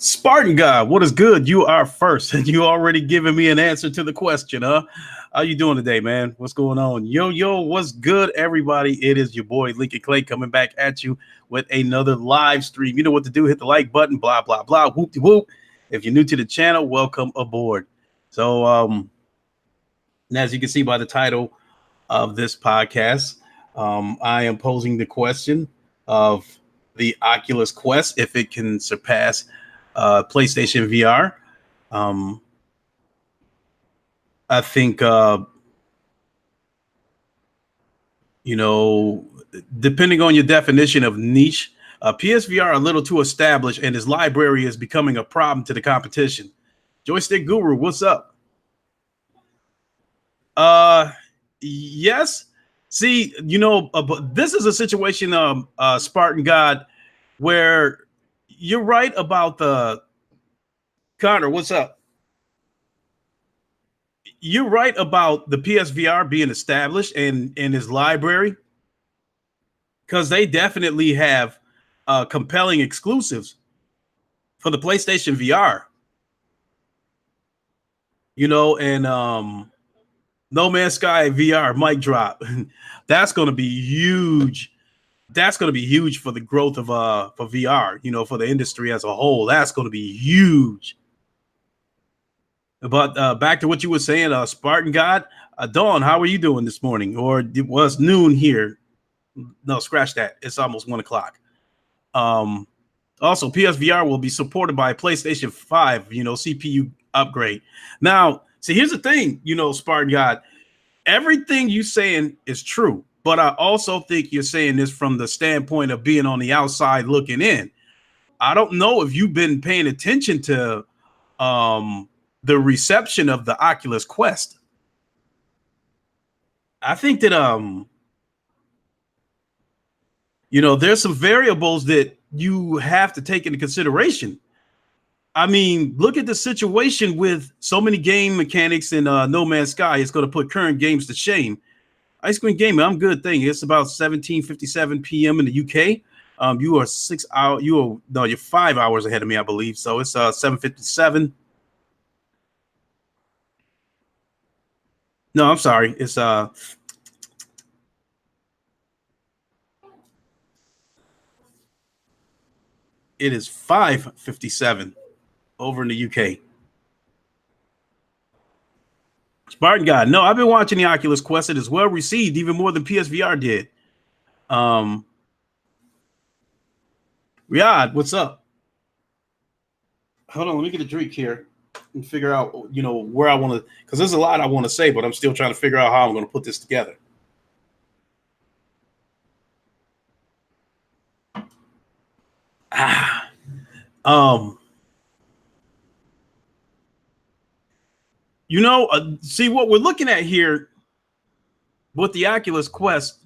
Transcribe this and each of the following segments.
Spartan God, what is good? You are first, and you already given me an answer to the question, huh? How you doing today, man? What's going on? Yo, what's good, everybody? It is your boy Lincoln Clay coming back at you with another live stream. You know what to do. Hit the like button, blah, blah, blah, whoop-de-whoop. If you're new to the channel, welcome aboard. So, as you can see by the title of this podcast, I am posing the question of the Oculus Quest, if it can surpass PlayStation VR. I think, depending on your definition of niche, PSVR a little too established, and his library is becoming a problem to the competition. Joystick Guru, what's up? Yes. See, but this is a situation, Spartan God, where you're right about the Connor. What's up? You're right about the PSVR being established in his library, because they definitely have compelling exclusives for the PlayStation VR. And No Man's Sky VR mic drop. That's going to be huge. That's going to be huge for the growth of for VR. For the industry as a whole. That's going to be huge. But back to what you were saying, Spartan God, Dawn, how are you doing this morning? Or it was noon here. No, scratch that. It's almost 1 o'clock. Also, PSVR will be supported by PlayStation 5, CPU upgrade. Now, see, here's the thing, Spartan God, everything you saying is true, but I also think you're saying this from the standpoint of being on the outside looking in. I don't know if you've been paying attention to the reception of the Oculus Quest. I think that there's some variables that you have to take into consideration. I mean, look at the situation with so many game mechanics in No Man's Sky. It's going to put current games to shame. Ice Cream Gaming, I'm good thing. It's about 17:57 p.m. in the UK. You are 6 hours. You're 5 hours ahead of me, I believe. So it's 7:57. No, I'm sorry. It's it is 5:57 over in the UK. Spartan God, no, I've been watching the Oculus Quest. It is well received, even more than PSVR did. Riyadh, what's up? Hold on, let me get a drink here and figure out, where I want to, because there's a lot I want to say, but I'm still trying to figure out how I'm going to put this together. See what we're looking at here with the Oculus Quest.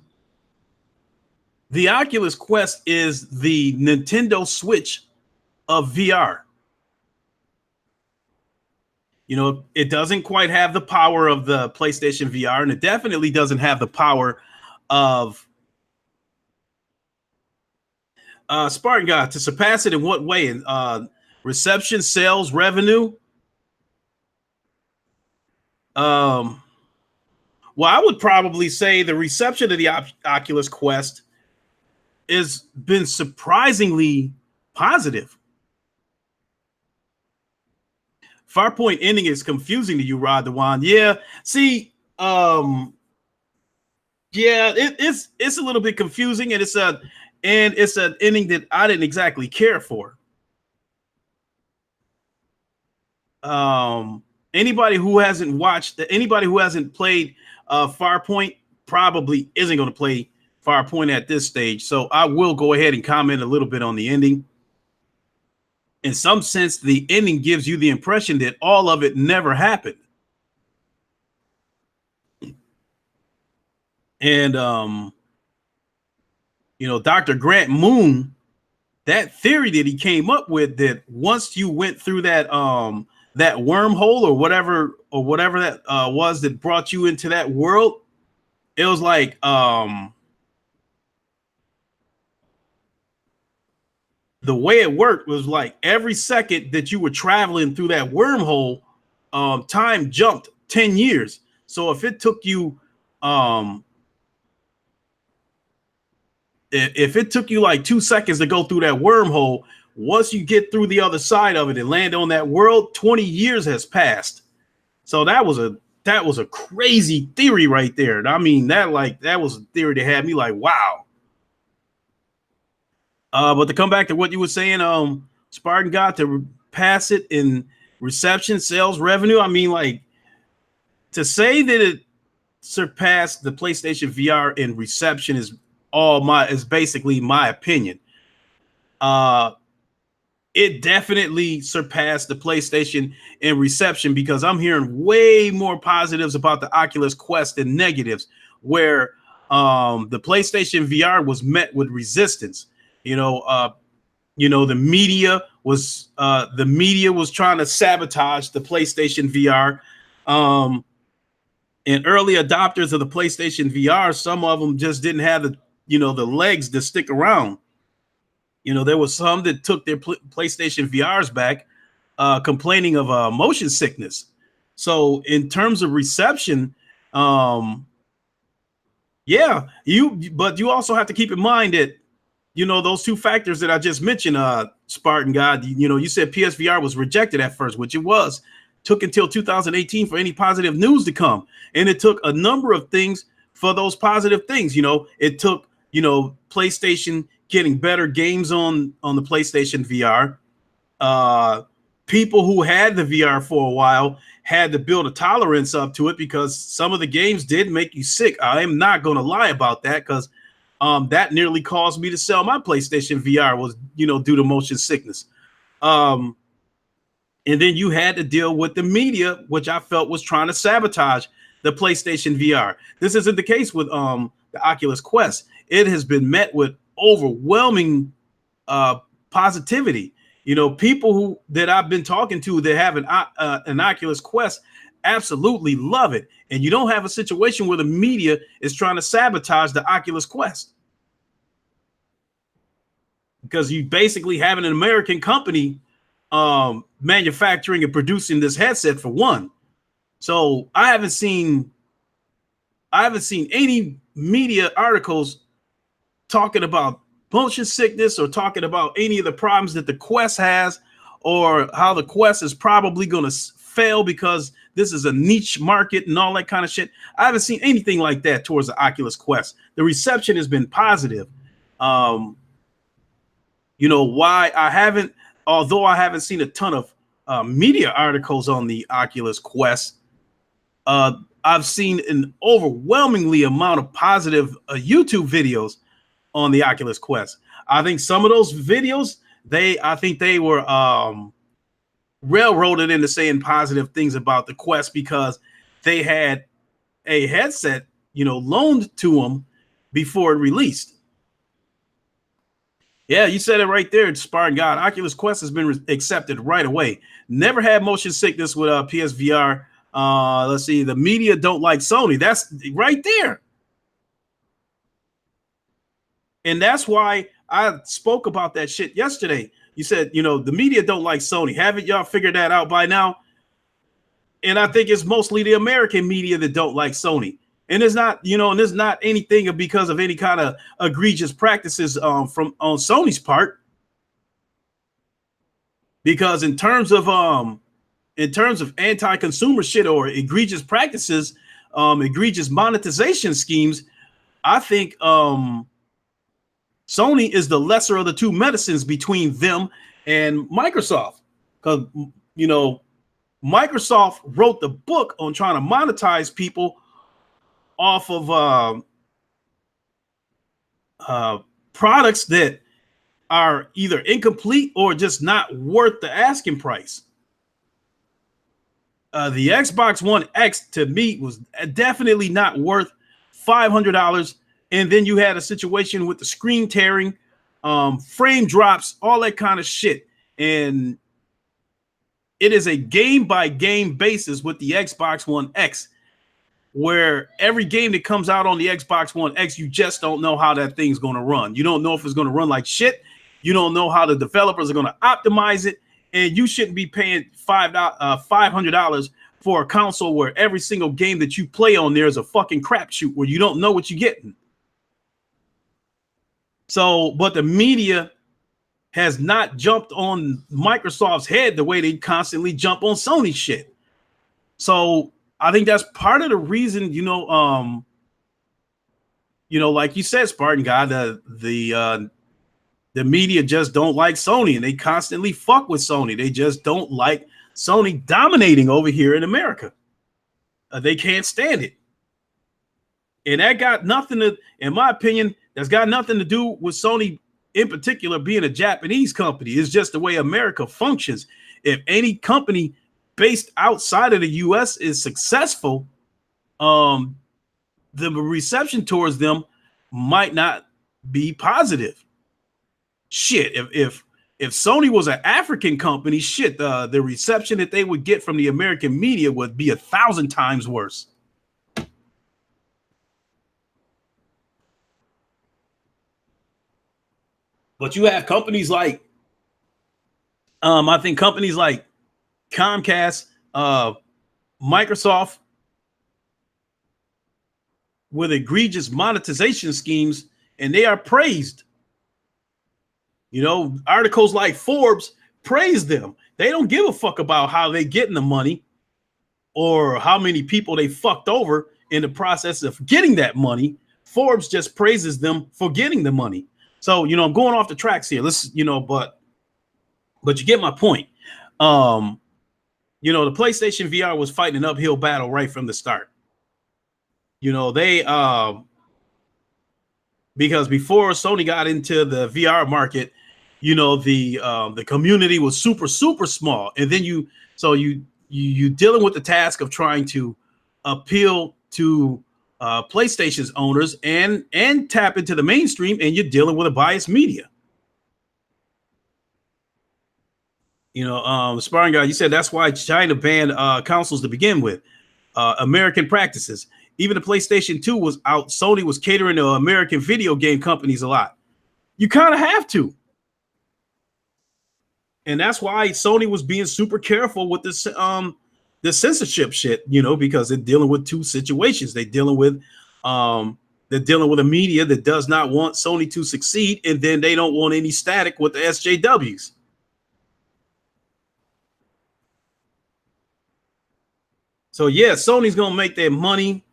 The Oculus Quest is the Nintendo Switch of VR. It doesn't quite have the power of the PlayStation VR, and it definitely doesn't have the power of Spartan God. To surpass it in what way? In reception, sales, revenue? Well, I would probably say the reception of the Oculus Quest has been surprisingly positive. Farpoint ending is confusing to you, Rod Dewan. Yeah, see, yeah, it's a little bit confusing, and it's an ending that I didn't exactly care for. Anybody who hasn't played Farpoint probably isn't going to play Farpoint at this stage. So I will go ahead and comment a little bit on the ending. In some sense, the ending gives you the impression that all of it never happened. And Dr. Grant Moon, that theory that he came up with, that once you went through that that wormhole or whatever that was that brought you into that world, it was like the way it worked was like every second that you were traveling through that wormhole, time jumped 10 years. So if it took you, um, if it took you like 2 seconds to go through that wormhole, once you get through the other side of it and land on that world, 20 years has passed. So that was a crazy theory right there. I mean, that was a theory that had me like, wow. But to come back to what you were saying, Spartan got to pass it in reception, sales, revenue. I mean, like, to say that it surpassed the PlayStation VR in reception is basically my opinion. It definitely surpassed the PlayStation in reception because I'm hearing way more positives about the Oculus Quest than negatives, where the PlayStation VR was met with resistance. The media was trying to sabotage the PlayStation VR. And early adopters of the PlayStation VR, some of them just didn't have the legs to stick around. There was some that took their PlayStation VRs back, complaining of motion sickness. So in terms of reception, yeah, but you also have to keep in mind that, those two factors that I just mentioned, Spartan God, you said PSVR was rejected at first, which it was. Took until 2018 for any positive news to come. And it took a number of things for those positive things. It took, PlayStation getting better games on the PlayStation VR. People who had the VR for a while had to build a tolerance up to it because some of the games did make you sick. I am not going to lie about that because that nearly caused me to sell my PlayStation VR was, due to motion sickness. And then you had to deal with the media, which I felt was trying to sabotage the PlayStation VR. This isn't the case with the Oculus Quest. It has been met with overwhelming positivity. People that I've been talking to that have an Oculus Quest absolutely love it. And you don't have a situation where the media is trying to sabotage the Oculus Quest. Because you basically have an American company manufacturing and producing this headset for one. So I haven't seen any media articles talking about motion sickness or talking about any of the problems that the Quest has or how the Quest is probably going to fail because this is a niche market and all that kind of shit. I haven't seen anything like that towards the Oculus Quest. The reception has been positive. Why I haven't, although I haven't seen a ton of media articles on the Oculus Quest, I've seen an overwhelmingly amount of positive YouTube videos on the Oculus Quest. I think some of those videos, I think they were railroaded into saying positive things about the Quest because they had a headset, loaned to them before it released. Yeah, you said it right there, Spartan God. Oculus Quest has been accepted right away. Never had motion sickness with PSVR. Let's see. The media don't like Sony. That's right there. And that's why I spoke about that shit yesterday. You said, the media don't like Sony. Haven't y'all figured that out by now? And I think it's mostly the American media that don't like Sony. And it's not, and it's not anything because of any kind of egregious practices on Sony's part. Because in terms of anti-consumer shit or egregious practices, egregious monetization schemes, I think Sony is the lesser of the two medicines between them and Microsoft. Because, Microsoft wrote the book on trying to monetize people off of products that are either incomplete or just not worth the asking price. The Xbox One X to me was definitely not worth $500. And then you had a situation with the screen tearing, frame drops, all that kind of shit. And it is a game by game basis with the Xbox One X, where every game that comes out on the Xbox One X, you just don't know how that thing's going to run. You don't know if it's going to run like shit. You don't know how the developers are going to optimize it, and you shouldn't be paying $500 for a console where every single game that you play on there is a fucking crapshoot where you don't know what you're getting. So, but the media has not jumped on Microsoft's head the way they constantly jump on Sony shit. So I think that's part of the reason, like you said, Spartan God, the media just don't like Sony, and they constantly fuck with Sony. They just don't like Sony dominating over here in America. They can't stand it. And that got nothing to, in my opinion, that's got nothing to do with Sony in particular being a Japanese company. It's just the way America functions. If any company based outside of the US is successful, the reception towards them might not be positive. Shit, if Sony was an African company, shit, the reception that they would get from the American media would be 1,000 times worse. But you have companies like, I think companies like Comcast, Microsoft, with egregious monetization schemes, and they are praised. Articles like Forbes praise them. They don't give a fuck about how they getting the money or how many people they fucked over in the process of getting that money. Forbes just praises them for getting the money. So, I'm going off the tracks here. Let's, but you get my point. The PlayStation VR was fighting an uphill battle right from the start. They because before Sony got into the VR market, the community was super, super small. And then you dealing with the task of trying to appeal to PlayStation's owners and tap into the mainstream, and you're dealing with a biased media. Sparring guy, you said that's why China banned consoles to begin with. American practices. Even the PlayStation 2 was out. Sony was catering to American video game companies a lot. You kind of have to. And that's why Sony was being super careful with this the censorship shit, because they're dealing with two situations. They're dealing with a media that does not want Sony to succeed, and then they don't want any static with the SJWs. So yeah, Sony's gonna make their money.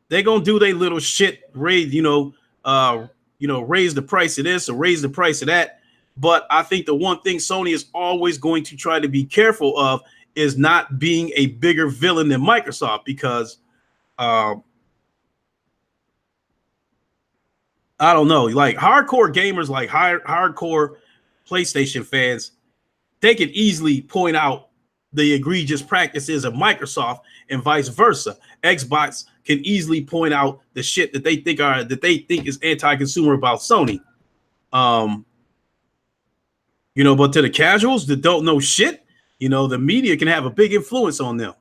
They're gonna do their little shit, raise the price of this or raise the price of that. But I think the one thing Sony is always going to try to be careful of is not being a bigger villain than Microsoft, because I don't know, like hardcore gamers, like hardcore PlayStation fans, they can easily point out the egregious practices of Microsoft and vice versa. Xbox can easily point out the shit that they think is anti-consumer about Sony. But to the casuals that don't know shit, the media can have a big influence on them.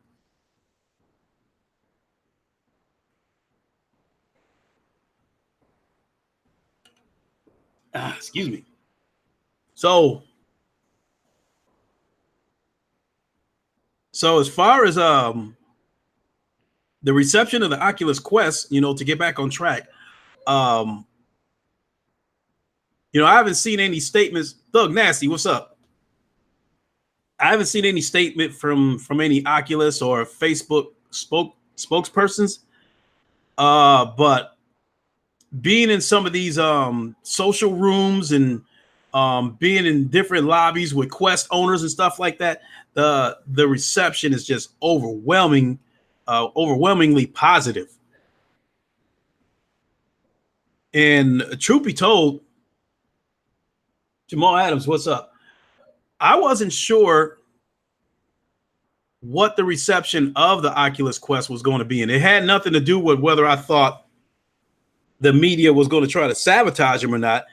Excuse me. So as far as the reception of the Oculus Quest, to get back on track, I haven't seen any statements. Thug Nasty, what's up? I haven't seen any statement from any Oculus or Facebook spokespersons. But being in some of these social rooms and being in different lobbies with Quest owners and stuff like that, the reception is just overwhelmingly positive. And truth be told, Jamal Adams, what's up? I wasn't sure what the reception of the Oculus Quest was going to be, and it had nothing to do with whether I thought the media was going to try to sabotage him or not.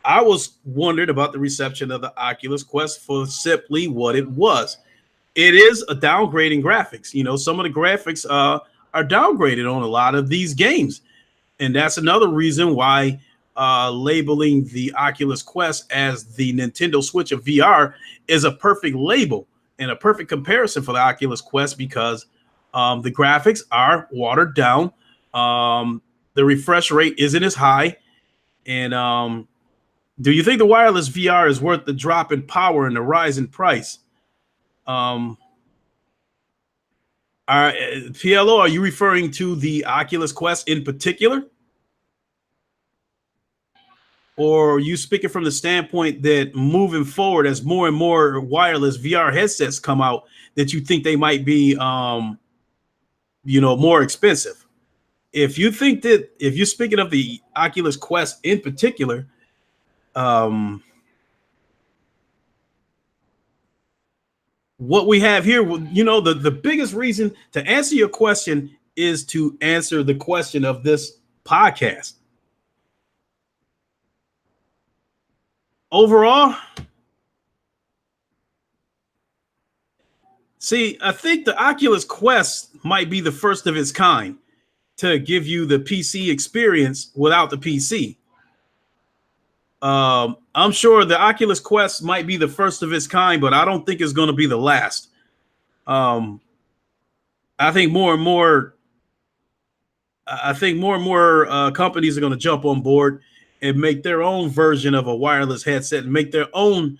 I was wondered about the reception of the Oculus Quest for simply what it was. It is a downgrading graphics. Some of the graphics are downgraded on a lot of these games, and that's another reason why labeling the Oculus Quest as the Nintendo Switch of VR is a perfect label and a perfect comparison for the Oculus Quest because the graphics are watered down. The refresh rate isn't as high. And do you think the wireless VR is worth the drop in power and the rise in price? PLO, are you referring to the Oculus Quest in particular? Or are you speaking from the standpoint that moving forward, as more and more wireless VR headsets come out, that you think they might be, more expensive? If you think that, if you're speaking of the Oculus Quest in particular, what we have here, the biggest reason to answer your question is to answer the question of this podcast. Overall, see, I think the Oculus Quest might be the first of its kind to give you the PC experience without the PC. I'm sure the Oculus Quest might be the first of its kind, but I don't think it's going to be the last. I think more and more companies are going to jump on board and make their own version of a wireless headset and make their own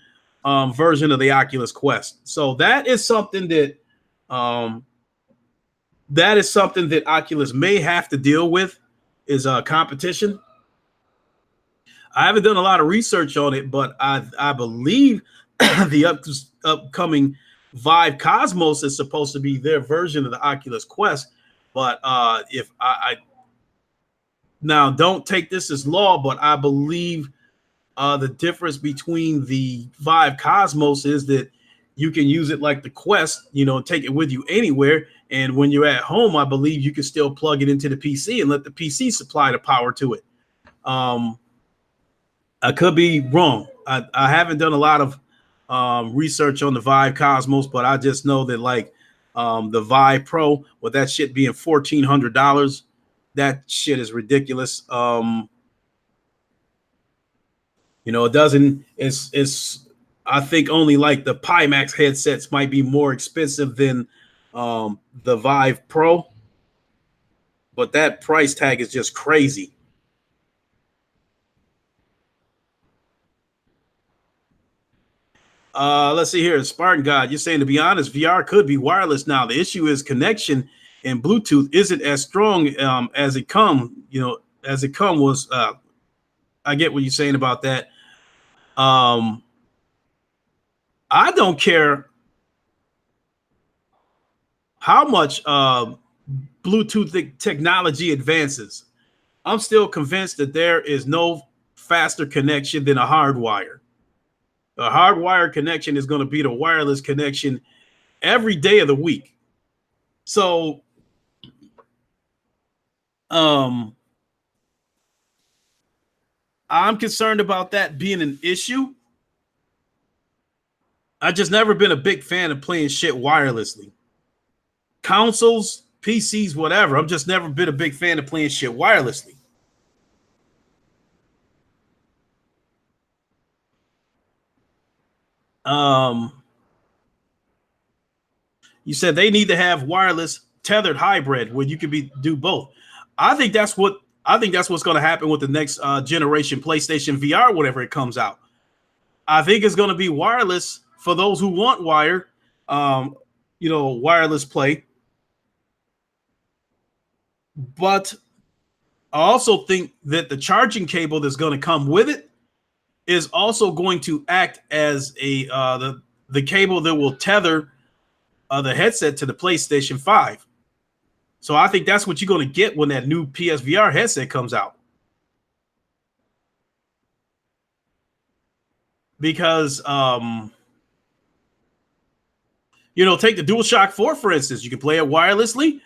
version of the Oculus Quest. So that is something that Oculus may have to deal with, is competition. I haven't done a lot of research on it, but I believe the upcoming Vive Cosmos is supposed to be their version of the Oculus Quest. But if I now don't take this as law, but I believe the difference between the Vive Cosmos is that you can use it like the Quest, take it with you anywhere. And when you're at home, I believe you can still plug it into the PC and let the PC supply the power to it. I could be wrong. I haven't done a lot of research on the Vive Cosmos, but I just know that the Vive Pro, with that shit being $1,400, that shit is ridiculous. It doesn't. It's. I think only like the Pimax headsets might be more expensive than the Vive Pro, but that price tag is just crazy. Let's see here. Spartan God, you're saying, to be honest, VR could be wireless now. The issue is connection, and Bluetooth isn't as strong as it was. I get what you're saying about that. I don't care how much Bluetooth technology advances. I'm still convinced that there is no faster connection than a hardwire. A hardwired connection is going to beat a wireless connection every day of the week. So, I'm concerned about that being an issue. I've just never been a big fan of playing shit wirelessly. Consoles, PCs, whatever. I've just never been a big fan of playing shit wirelessly. You said they need to have wireless tethered hybrid where you could do both. I think that's what's going to happen with the next generation PlayStation VR, whenever it comes out. I think it's going to be wireless for those who want wireless play. But I also think that the charging cable that's going to come with it is also going to act as the cable that will tether the headset to the PlayStation 5. So I think that's what you're going to get when that new PSVR headset comes out. Because, take the DualShock 4, for instance. You can play it wirelessly,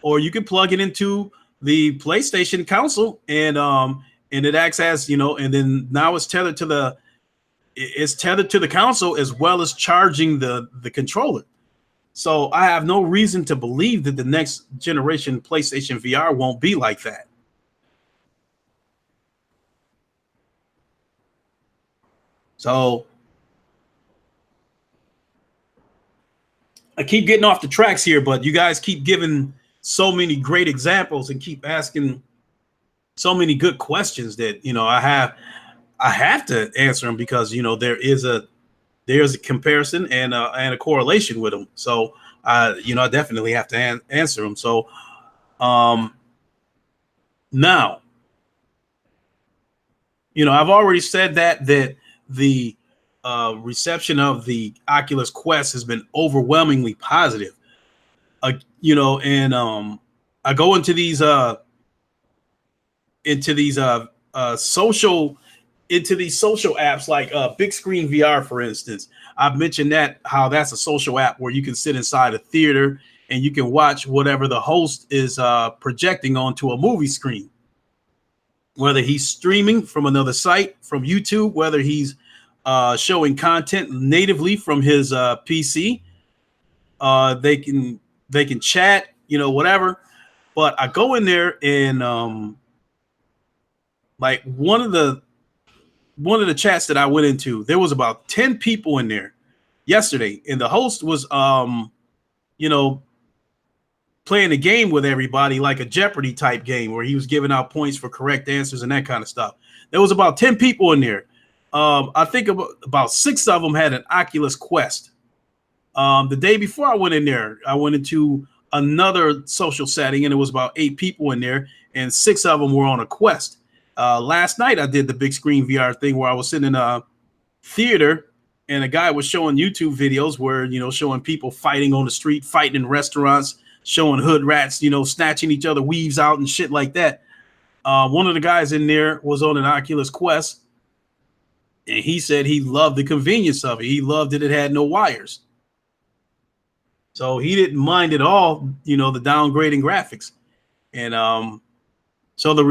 or you can plug it into the PlayStation console, and it acts as, and then now it's tethered to the console as well as charging the controller. So I have no reason to believe that the next generation PlayStation VR won't be like that. So I keep getting off the tracks here, but you guys keep giving so many great examples and keep asking so many good questions that I have to answer them because there's a comparison and a correlation with them. So I definitely have to answer them. So um, now I've already said that the reception of the Oculus Quest has been overwhelmingly positive. And I go into these social into these social apps like Big Screen VR, for instance. I've mentioned that how that's a social app where you can sit inside a theater and you can watch whatever the host is projecting onto a movie screen, whether he's streaming from another site, from YouTube, whether he's showing content natively from his PC. They can chat, whatever. But I go in there and like one of the chats that I went into, there was about 10 people in there yesterday, and the host was you know, playing a game with everybody like a Jeopardy type game where he was giving out points for correct answers and that kind of stuff. There was about 10 people in there. I think about 6 of them had an Oculus Quest. The day before I went in there, I went into another social setting and it was about 8 people in there and 6 of them were on a Quest. Last night I did the big screen VR thing where I was sitting in a theater and a guy was showing YouTube videos where, showing people fighting on the street, fighting in restaurants, showing hood rats, snatching each other weaves out and shit like that. One of the guys in there was on an Oculus Quest and he said he loved the convenience of it. He loved that it had no wires. So he didn't mind at all, the downgrading graphics. And so the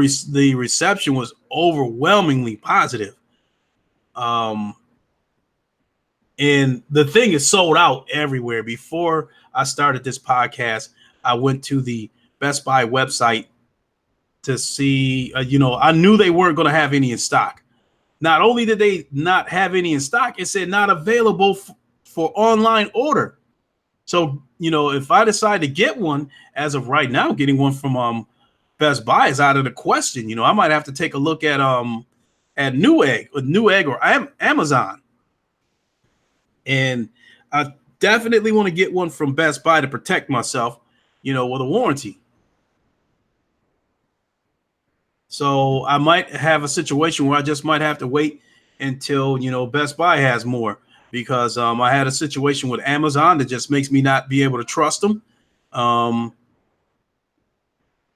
reception was overwhelmingly positive. And the thing is sold out everywhere. Before I started this podcast, I went to the Best Buy website to see, I knew they weren't going to have any in stock. Not only did they not have any in stock, it said not available for online order. So, if I decide to get one, as of right now, getting one from Best Buy is out of the question. I might have to take a look at Newegg or Amazon. And I definitely want to get one from Best Buy to protect myself, with a warranty. So I might have a situation where I just might have to wait until, Best Buy has more, because I had a situation with Amazon that just makes me not be able to trust them. And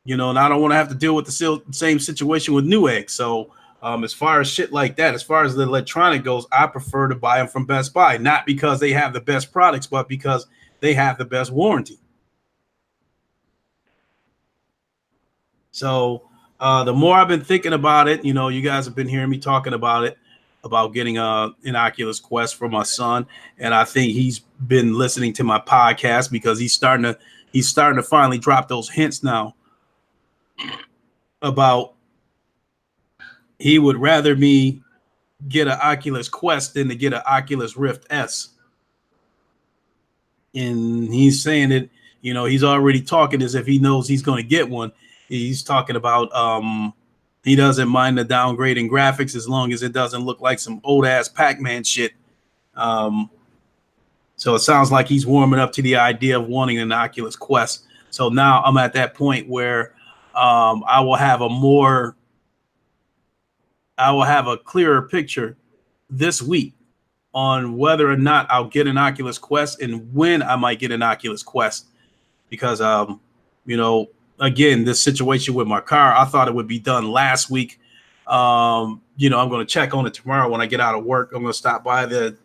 I don't want to have to deal with the same situation with Newegg. So as far as shit like that, as far as the electronic goes, I prefer to buy them from Best Buy, not because they have the best products, but because they have the best warranty. So the more I've been thinking about it, you guys have been hearing me talking about it, about getting an Oculus Quest for my son, and I think he's been listening to my podcast because he's starting to finally drop those hints now about he would rather me get an Oculus Quest than to get an Oculus Rift S. And he's saying that, he's already talking as if he knows he's going to get one. He's talking about he doesn't mind the downgrading graphics as long as it doesn't look like some old ass Pac-Man shit. So it sounds like he's warming up to the idea of wanting an Oculus Quest. So now I'm at that point where I will have a clearer picture this week on whether or not I'll get an Oculus Quest and when I might get an Oculus Quest. Because, again, this situation with my car, I thought it would be done last week. I'm going to check on it tomorrow when I get out of work. I'm going to stop by the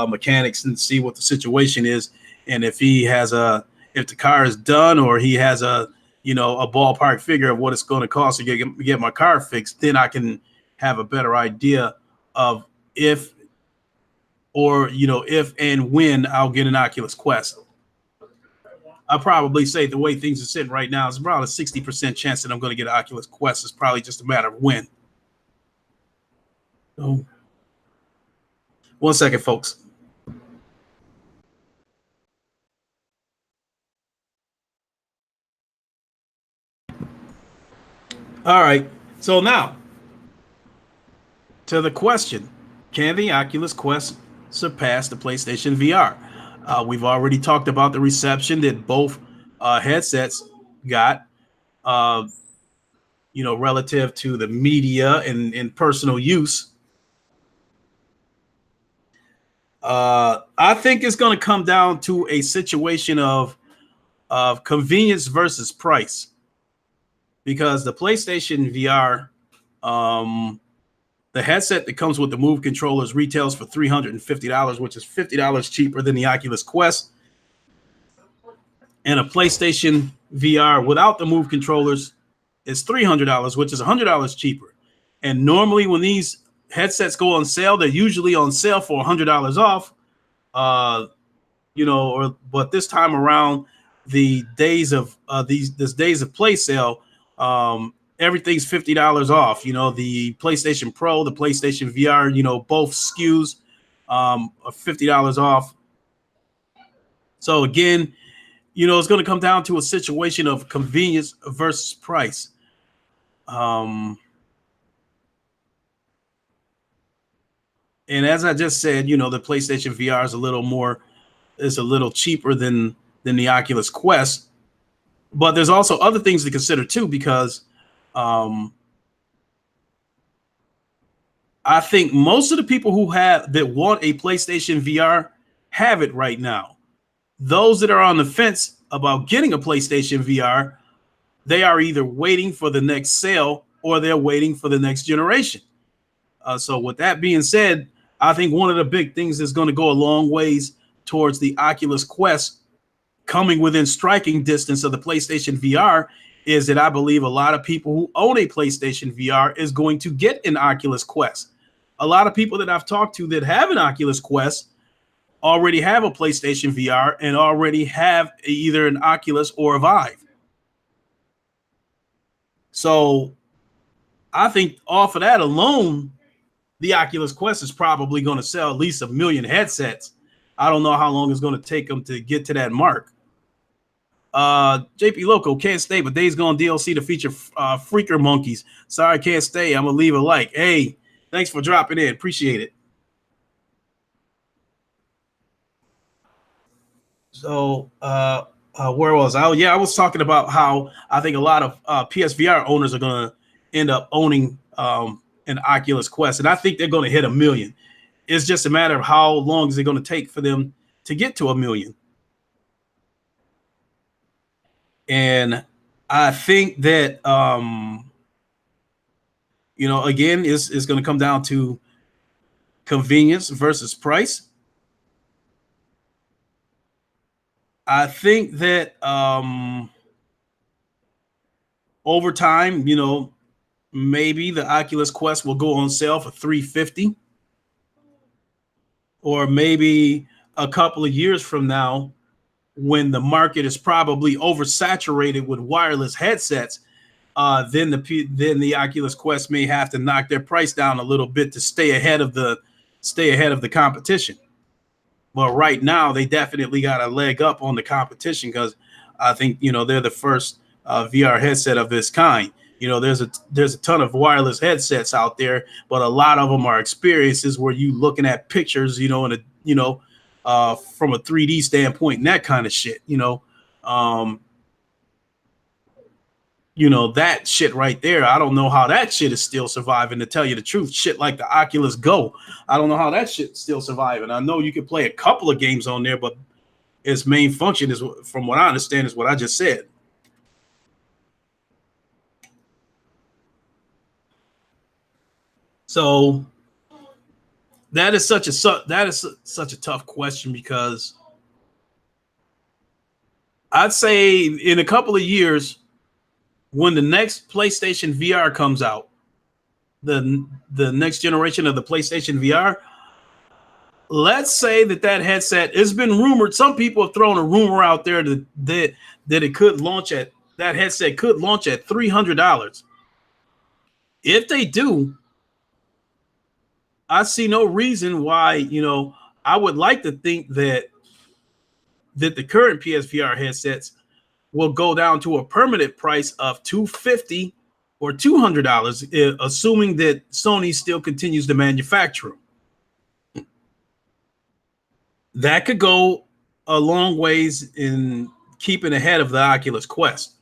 mechanics and see what the situation is. And if the car is done or he has a ballpark figure of what it's going to cost to get my car fixed, then I can have a better idea of if and when I'll get an Oculus Quest. I'll probably say the way things are sitting right now, it's about a 60% chance that I'm going to get an Oculus Quest. It's probably just a matter of when. So, 1 second, folks. All right. So now to the question: can the Oculus Quest surpass the PlayStation VR? We've already talked about the reception that both headsets got. Uh, relative to the media and personal use. I think it's going to come down to a situation of convenience versus price, because the PlayStation VR, the headset that comes with the Move controllers retails for $350, which is $50 cheaper than the Oculus Quest, and a PlayStation VR without the Move controllers is $300, which is $100 cheaper. And normally, when these headsets go on sale, they're usually on sale for $100 off. But this time around, the days of this days of play sale, everything's $50 off. The PlayStation Pro, the PlayStation VR, both SKUs are $50 off. So again, it's going to come down to a situation of convenience versus price. And as I just said, the PlayStation VR is a little cheaper than the Oculus Quest. But there's also other things to consider too, because I think most of the people that want a PlayStation VR have it right now. Those that are on the fence about getting a PlayStation VR, they are either waiting for the next sale or they're waiting for the next generation. So with that being said, I think one of the big things that's going to go a long ways towards the Oculus Quest coming within striking distance of the PlayStation VR is that I believe a lot of people who own a PlayStation VR is going to get an Oculus Quest. A lot of people that I've talked to that have an Oculus Quest already have a PlayStation VR and already have either an Oculus or a Vive. So I think off of that alone, the Oculus Quest is probably going to sell at least 1 million headsets. I don't know how long it's going to take them to get to that mark. JP Loco, can't stay, but Days Gone DLC to feature Freaker Monkeys. Sorry, can't stay. I'm going to leave a like. Hey, thanks for dropping in. Appreciate it. So, where was I? Yeah, I was talking about how I think a lot of PSVR owners are going to end up owning an Oculus Quest, and I think they're going to hit 1 million. It's just a matter of how long is it going to take for them to get to 1 million. And I think that, again, it's going to come down to convenience versus price. I think that over time, maybe the Oculus Quest will go on sale for $350, or maybe a couple of years from now, when the market is probably oversaturated with wireless headsets, then the Oculus Quest may have to knock their price down a little bit to stay ahead of the competition. But right now, they definitely got a leg up on the competition, because I think they're the first VR headset of this kind. There's a ton of wireless headsets out there, but a lot of them are experiences where you looking at pictures, from a 3D standpoint and that kind of shit. That shit right there. I don't know how that shit is still surviving, to tell you the truth. Shit like the Oculus Go, I don't know how that shit's still surviving. I know you can play a couple of games on there, but its main function is, from what I understand, is what I just said. So that is such a tough question, because I'd say in a couple of years, when the next PlayStation VR comes out, the next generation of the PlayStation VR, let's say that headset has been rumored. Some people have thrown a rumor out there that it could launch at, that headset could launch at $300. If they do, I see no reason why, I would like to think that the current PSVR headsets will go down to a permanent price of $250 or $200, assuming that Sony still continues to manufacture them. That could go a long ways in keeping ahead of the Oculus Quest.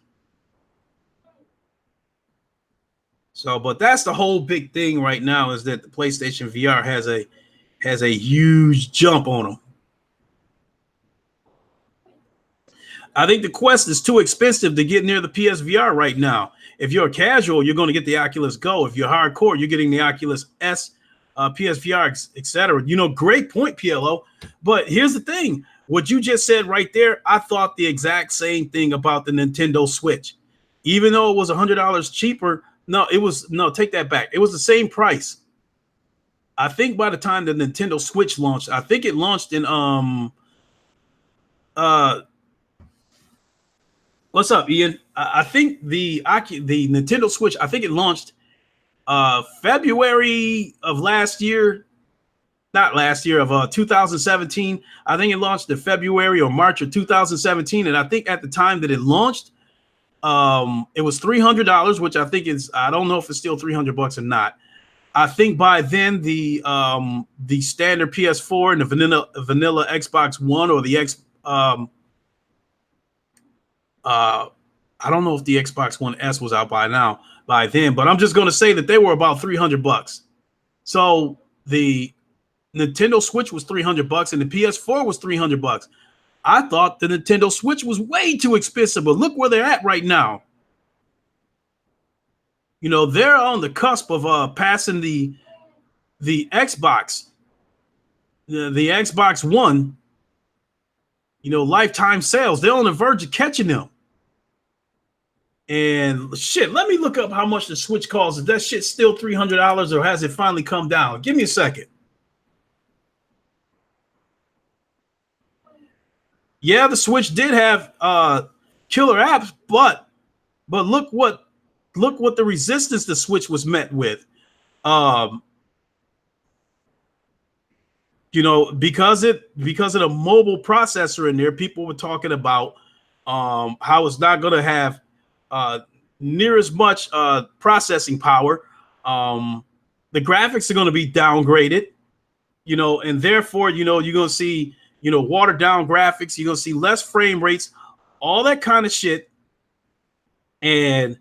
So, but that's the whole big thing right now, is that the PlayStation VR has a huge jump on them. I think the Quest is too expensive to get near the PSVR right now. If you're a casual, you're going to get the Oculus Go. If you're hardcore, you're getting the Oculus S, PSVR, etc. Great point, PLO. But here's the thing. What you just said right there, I thought the exact same thing about the Nintendo Switch. Even though it was $100 cheaper, take that back. It was the same price. I think by the time the Nintendo Switch launched, I think it launched in what's up, Ian? I think the Nintendo Switch, I think it launched February of last year. Not last year, of 2017. I think it launched in February or March of 2017. And I think at the time that it launched, it was $300, which I think is, I don't know if it's still $300 or not. I think by then the standard PS4 and the vanilla Xbox One, or the I don't know if the Xbox One S was out by then, but I'm just going to say that they were about $300. So the Nintendo Switch was $300 and the PS4 was $300. I thought the Nintendo Switch was way too expensive, but look where they're at right now. They're on the cusp of passing the Xbox, the Xbox One, lifetime sales. They're on the verge of catching them. And shit, let me look up how much the Switch costs. Is that shit still $300, or has it finally come down? Give me a second. Yeah, the Switch did have killer apps, but look what the resistance the Switch was met with. Because of the mobile processor in there, people were talking about how it's not going to have near as much processing power. The graphics are going to be downgraded, and therefore, you're going to see, watered down graphics. You're going to see less frame rates, all that kind of shit. And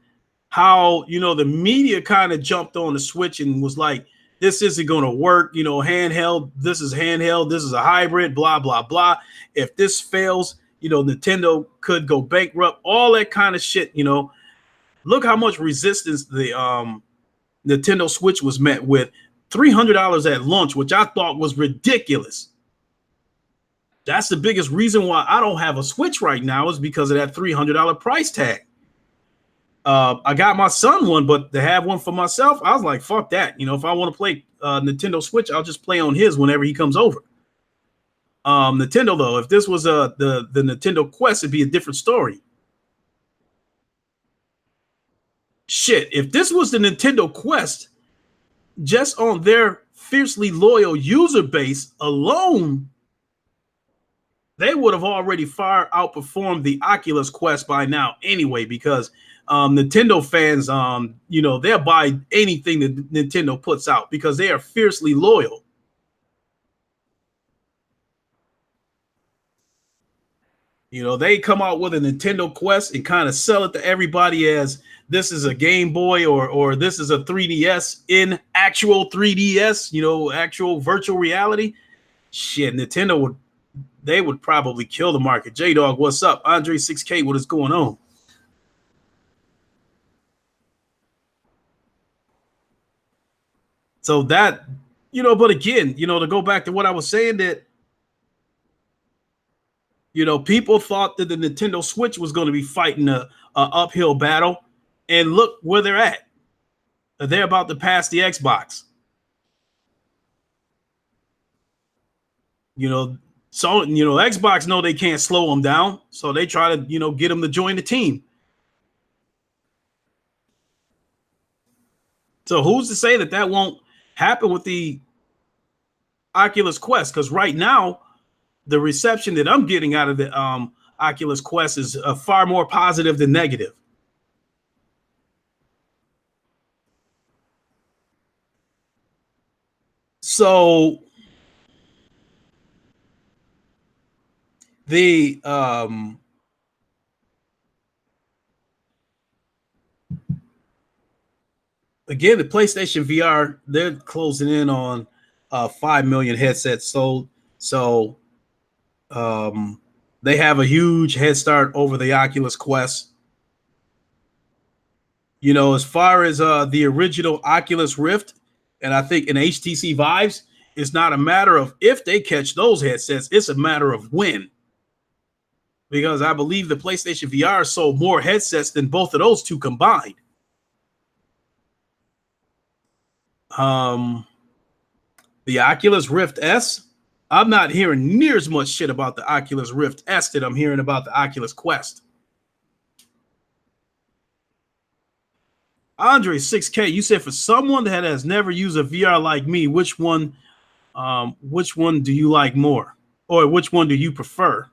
how, the media kind of jumped on the Switch and was like, this isn't going to work, handheld. This is handheld. This is a hybrid, blah, blah, blah. If this fails, Nintendo could go bankrupt, all that kind of shit. Look how much resistance the Nintendo Switch was met with. $300 at launch, which I thought was ridiculous. That's the biggest reason why I don't have a Switch right now, is because of that $300 price tag. I got my son one, but to have one for myself, I was like, fuck that. If I want to play Nintendo Switch, I'll just play on his whenever he comes over. Nintendo, though, if this was the Nintendo Quest, it'd be a different story. Shit, if this was the Nintendo Quest, just on their fiercely loyal user base alone, they would have already far outperformed the Oculus Quest by now anyway, because Nintendo fans, they'll buy anything that Nintendo puts out because they are fiercely loyal. They come out with a Nintendo Quest and kind of sell it to everybody as this is a Game Boy or this is a 3DS in actual 3DS, actual virtual reality. Shit, Nintendo would probably kill the market. J-Dog, what's up? Andre 6K, what is going on? So that, but again, to go back to what I was saying, that, people thought that the Nintendo Switch was going to be fighting a uphill battle, and look where they're at. They're about to pass the Xbox. So, Xbox know they can't slow them down, so they try to, get them to join the team. So who's to say that won't happen with the Oculus Quest, because right now the reception that I'm getting out of the Oculus Quest is far more positive than negative. So the again, the PlayStation VR, they're closing in on 5 million headsets sold. So they have a huge head start over the Oculus Quest. You know, as far as the original Oculus Rift, and I think in HTC Vives, it's not a matter of if they catch those headsets, it's a matter of when. Because I believe the PlayStation VR sold more headsets than both of those two combined. The Oculus Rift S, I'm not hearing near as much shit about the Oculus Rift S that I'm hearing about the Oculus Quest. Andre 6K, you said for someone that has never used a VR like me, which one do you like more, or which one do you prefer?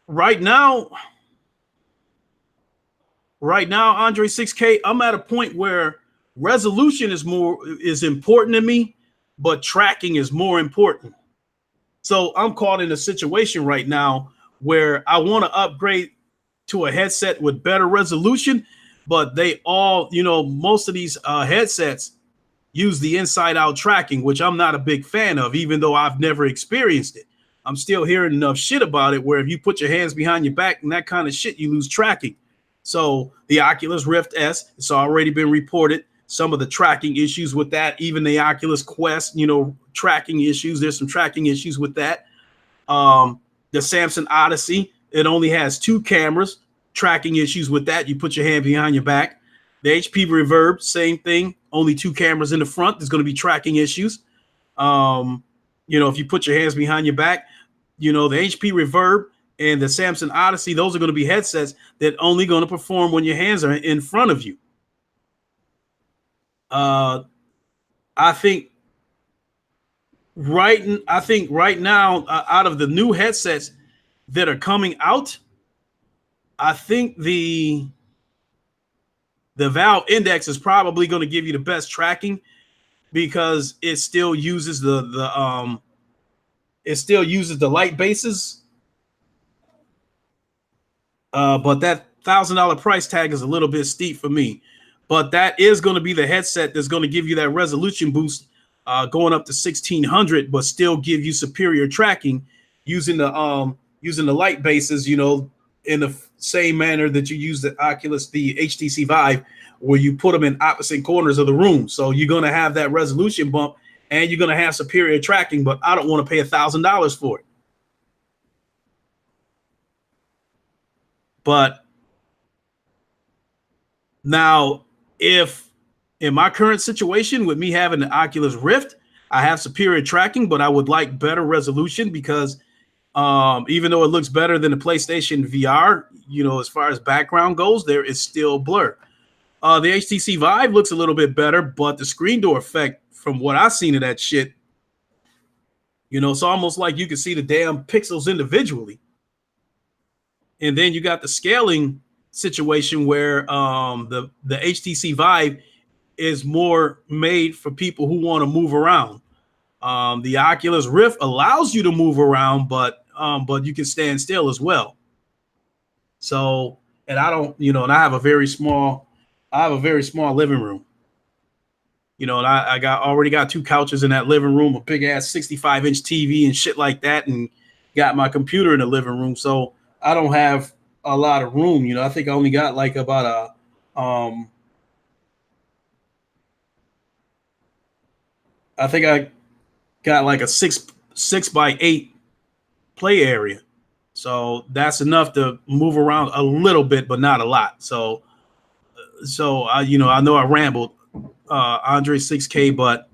Right now, Andre 6K, I'm at a point where resolution is important to me, but tracking is more important. So I'm caught in a situation right now where I want to upgrade to a headset with better resolution, but they all, most of these headsets use the inside out tracking, which I'm not a big fan of, even though I've never experienced it. I'm still hearing enough shit about it where if you put your hands behind your back and that kind of shit, you lose tracking. So the Oculus Rift S, it's already been reported. Some of the tracking issues with that, even the Oculus Quest, tracking issues. There's some tracking issues with that. The Samsung Odyssey, it only has 2 cameras, tracking issues with that. You put your hand behind your back. The HP Reverb, same thing, only 2 cameras in the front. There's going to be tracking issues. If you put your hands behind your back, the HP Reverb and the Samsung Odyssey, those are going to be headsets that only going to perform when your hands are in front of you. I think right now, out of the new headsets that are coming out, I think the Valve Index is probably going to give you the best tracking because it still uses the light bases. But that $1,000 price tag is a little bit steep for me. But that is going to be the headset that's going to give you that resolution boost, going up to 1600, but still give you superior tracking using the light bases, in the same manner that you use the HTC Vive, where you put them in opposite corners of the room. So you're going to have that resolution bump and you're going to have superior tracking, but I don't want to pay $1,000 for it. But now, if in my current situation with me having the Oculus Rift, I have superior tracking, but I would like better resolution because even though it looks better than the PlayStation VR, as far as background goes, there is still blur. The HTC Vive looks a little bit better, but the screen door effect, from what I've seen of that shit, it's almost like you can see the damn pixels individually. And then you got the scaling situation where the HTC Vive is more made for people who want to move around. The Oculus Rift allows you to move around, but you can stand still as well. So, and I don't, and I have a very small living room. And I already got 2 couches in that living room, a big ass 65-inch TV and shit like that, and got my computer in the living room. So I don't have a lot of room. I think I only got like about I think I got like a 6x8 play area. So that's enough to move around a little bit, but not a lot. So I know I rambled, Andre 6K, but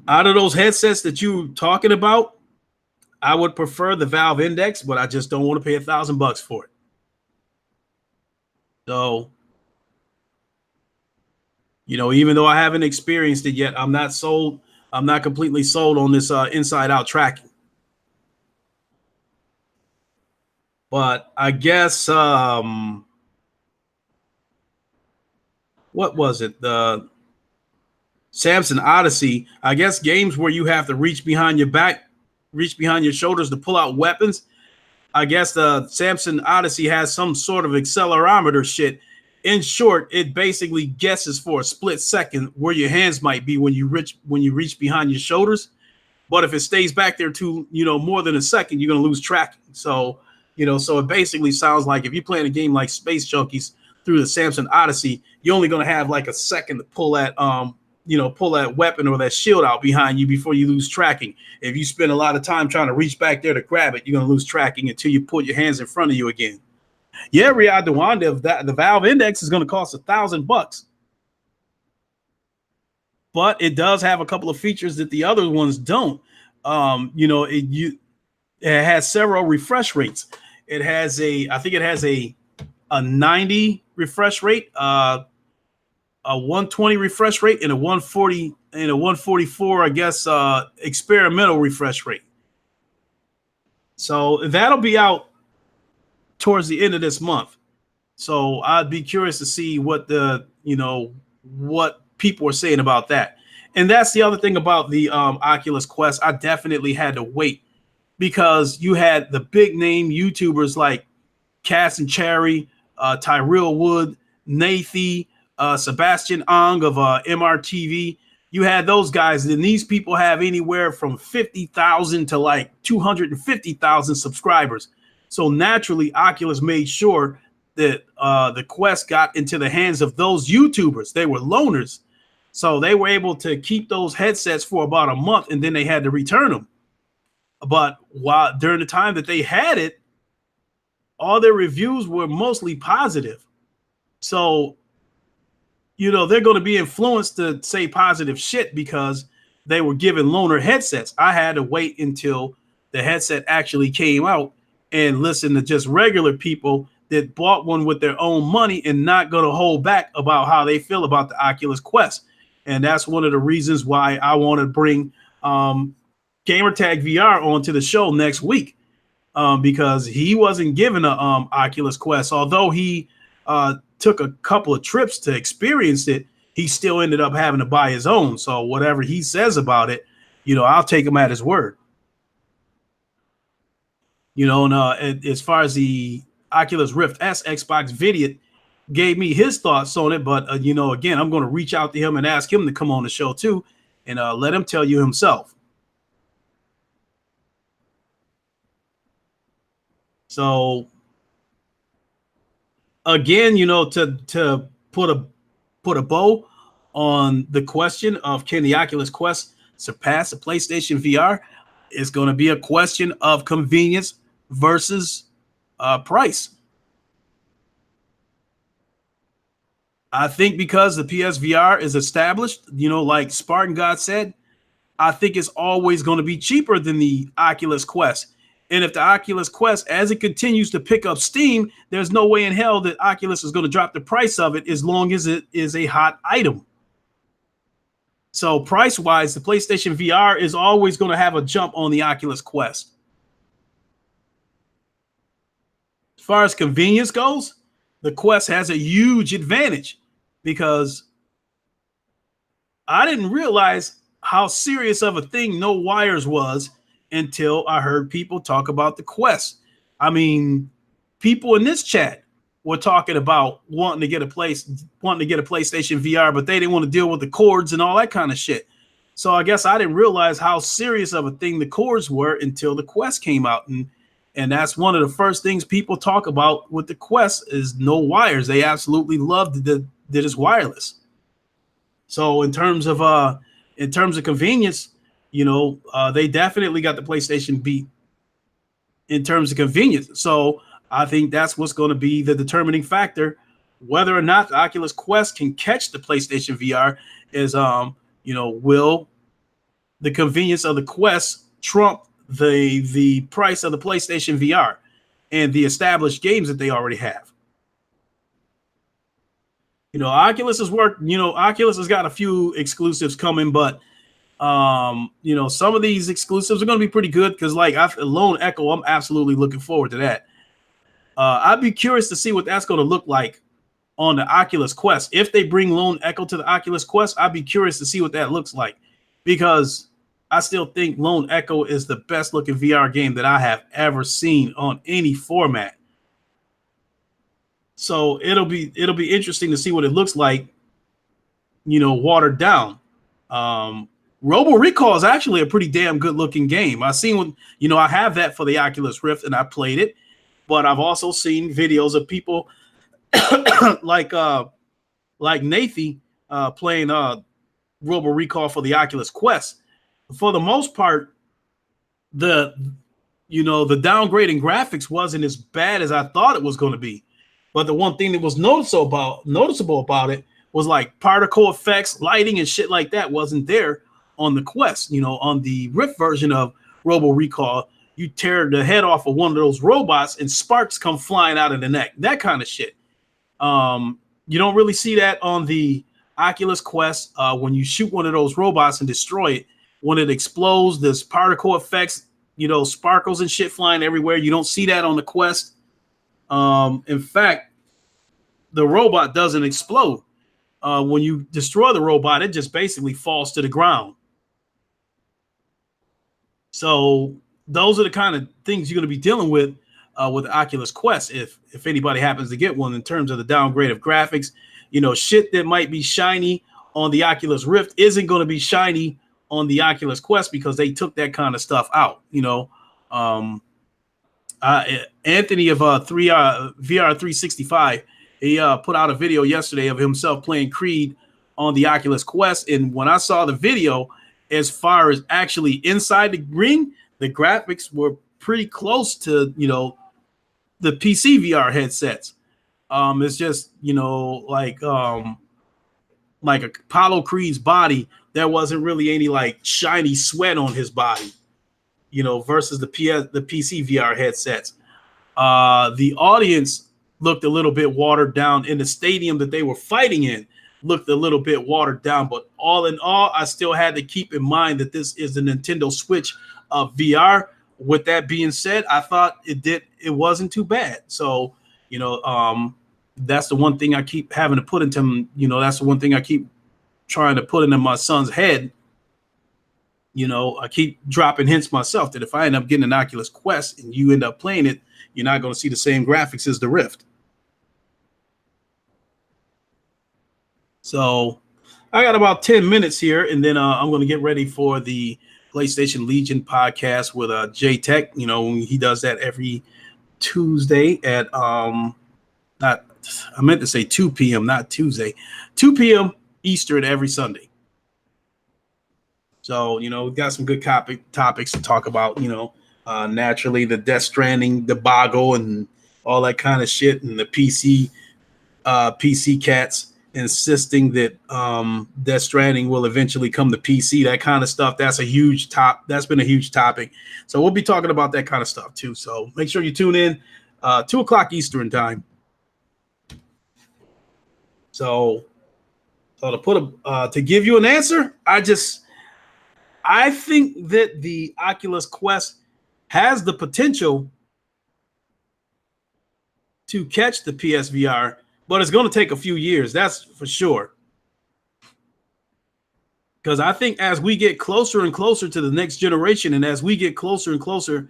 out of those headsets that you talking about, I would prefer the Valve Index, but I just don't want to pay $1,000 for it. So Even though I haven't experienced it yet, I'm not sold. I'm not completely sold on this inside out tracking. But I guess what was it? The Samson Odyssey. I guess games where you have to reach behind your back, reach behind your shoulders to pull out weapons. I guess the Samson Odyssey has some sort of accelerometer shit. In short, it basically guesses for a split second where your hands might be when you reach behind your shoulders. But if it stays back there too, more than a second, you're gonna lose tracking. So it basically sounds like if you're playing a game like Space Junkies through the Samson Odyssey, you're only gonna have like a second to pull that weapon or that shield out behind you before you lose tracking. If you spend a lot of time trying to reach back there to grab it, you're gonna lose tracking until you put your hands in front of you again. Yeah, Riyadh Dewanda, the Valve Index is gonna cost $1,000. But it does have a couple of features that the other ones don't. It has several refresh rates. I think it has a 90 refresh rate, a 120 refresh rate, and a 140 and a 144, I guess, experimental refresh rate. So that'll be out towards the end of this month. So I'd be curious to see what people are saying about that. And that's the other thing about the Oculus Quest. I definitely had to wait because you had the big name YouTubers like Cass and Cherry, Tyrell Wood, Nathy, Sebastian Ong of MRTV. You had those guys, and these people have anywhere from 50,000 to like 250,000 subscribers. So naturally, Oculus made sure that the Quest got into the hands of those YouTubers. They were loners. So they were able to keep those headsets for about a month, and then they had to return them. But during the time that they had it, all their reviews were mostly positive. So, they're going to be influenced to say positive shit because they were given loaner headsets. I had to wait until the headset actually came out and listen to just regular people that bought one with their own money and not going to hold back about how they feel about the Oculus Quest. And that's one of the reasons why I want to bring Gamertag VR onto the show next week, because he wasn't given a Oculus Quest. Although he took a couple of trips to experience it, he still ended up having to buy his own. So whatever he says about it, I'll take him at his word. And as far as the Oculus Rift S, Xbox Vidiot gave me his thoughts on it. But, again, I'm going to reach out to him and ask him to come on the show too and let him tell you himself. So, again, to put a bow on the question of can the Oculus Quest surpass the PlayStation VR, it's going to be a question of convenience versus price. I think because the PSVR is established, like Spartan God said, I think it's always going to be cheaper than the Oculus Quest. And if the Oculus Quest, as it continues to pick up steam, there's no way in hell that Oculus is going to drop the price of it as long as it is a hot item. So price-wise, the PlayStation VR is always going to have a jump on the Oculus Quest. As far as convenience goes, the Quest has a huge advantage because I didn't realize how serious of a thing no wires was until I heard people talk about the Quest. I mean, people in this chat were talking about wanting to get a PlayStation VR, but they didn't want to deal with the cords and all that kind of shit. So I guess I didn't realize how serious of a thing the cords were until the Quest came out. And that's one of the first things people talk about with the Quest is no wires. They absolutely loved that it's wireless. So in terms of convenience, they definitely got the PlayStation beat in terms of convenience. So I think that's what's going to be the determining factor, whether or not the Oculus Quest can catch the PlayStation VR is, will the convenience of the Quest trump the price of the PlayStation VR and the established games that they already have. Oculus has worked. Oculus has got a few exclusives coming, but some of these exclusives are going to be pretty good because, like, Lone Echo, I'm absolutely looking forward to that. I'd be curious to see what that's going to look like on the Oculus Quest. If they bring Lone Echo to the Oculus Quest, I'd be curious to see what that looks like, because I still think Lone Echo is the best looking VR game that I have ever seen on any format. So it'll be interesting to see what it looks like, watered down. Robo Recall is actually a pretty damn good looking game. I have that for the Oculus Rift and I played it, but I've also seen videos of people like Nathy playing Robo Recall for the Oculus Quest. For the most part, the downgrade in graphics wasn't as bad as I thought it was going to be. But the one thing that was noticeable about it was like particle effects, lighting, and shit like that wasn't there on the Quest. On the Rift version of Robo Recall, you tear the head off of one of those robots and sparks come flying out of the neck. That kind of shit. You don't really see that on the Oculus Quest. When you shoot one of those robots and destroy it, when it explodes, there's particle effects, sparkles and shit flying everywhere. You don't see that on the Quest. In fact, the robot doesn't explode. When you destroy the robot, it just basically falls to the ground. So those are the kind of things you're going to be dealing with the Oculus Quest, if anybody happens to get one, in terms of the downgrade of graphics. Shit that might be shiny on the Oculus Rift isn't going to be shiny on the Oculus Quest because they took that kind of stuff out. Anthony of VR 365, he put out a video yesterday of himself playing Creed on the Oculus Quest, and when I saw the video, as far as actually inside the ring, the graphics were pretty close to the PC VR headsets. It's just like Apollo Creed's body, there wasn't really any like shiny sweat on his body, versus the PC VR headsets. The audience looked a little bit watered down. In the stadium that they were fighting in looked a little bit watered down, but all in all, I still had to keep in mind that this is the Nintendo Switch of VR. With that being said, I thought it wasn't too bad. So, that's the one thing I keep having to put into, that's the one thing I keep trying to put into my son's head. I keep dropping hints myself that if I end up getting an Oculus Quest and you end up playing it, you're not going to see the same graphics as the Rift. So I got about 10 minutes here, and then I'm going to get ready for the PlayStation Legion podcast with J-Tech. He does that every Tuesday at I meant to say 2 p.m., not Tuesday, 2 p.m. Eastern every Sunday. So, we've got some good topics to talk about, naturally the Death Stranding debacle and all that kind of shit, and the PC cats insisting that Death Stranding will eventually come to PC, that kind of stuff. That's been a huge topic. So we'll be talking about that kind of stuff too. So make sure you tune in 2 o'clock Eastern time. So to give you an answer, I think that the Oculus Quest has the potential to catch the PSVR, but it's going to take a few years. That's for sure. Because I think as we get closer and closer to the next generation, and as we get closer and closer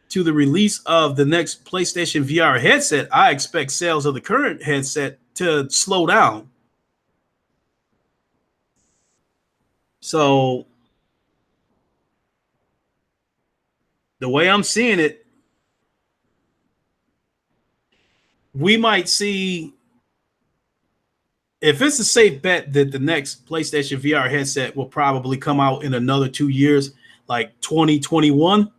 to the release of the next PlayStation VR headset, I expect sales of the current headset to slow down. So the way I'm seeing it, we might see, if it's a safe bet, that the next PlayStation VR headset will probably come out in another 2 years, like 2021.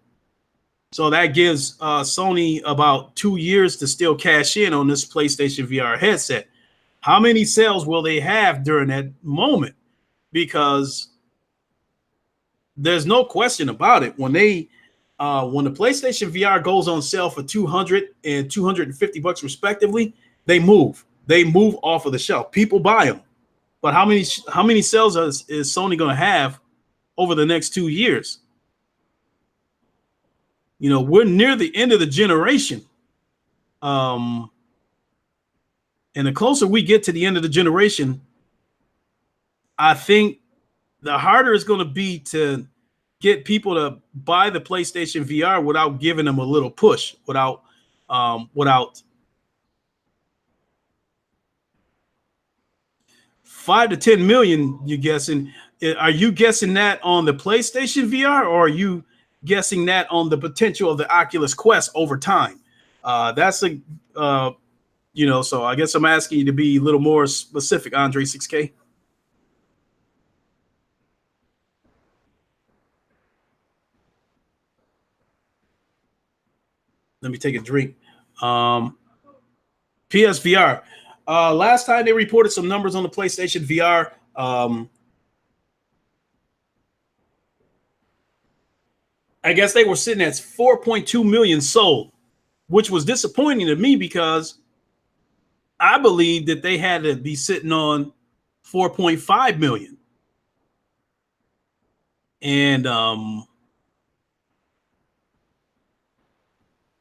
So that gives Sony about 2 years to still cash in on this PlayStation VR headset. How many sales will they have during that moment? Because there's no question about it. When the PlayStation VR goes on sale for $200 and $250 respectively, they move. they move off of the shelf. People buy them, but how many sales is Sony going to have over the next 2 years? You know, we're near the end of the generation. And the closer we get to the end of the generation, I think the harder it's going to be to get people to buy the PlayStation VR without giving them a little push, without 5 to 10 million. You're guessing? Are you guessing that on the PlayStation VR, or are you guessing that on the potential of the Oculus Quest over time? That's a so I guess I'm asking you to be a little more specific, Andre 6K. Let me take a drink. PSVR. Last time they reported some numbers on the PlayStation VR. I guess they were sitting at 4.2 million sold, which was disappointing to me because I believe that they had to be sitting on 4.5 million. And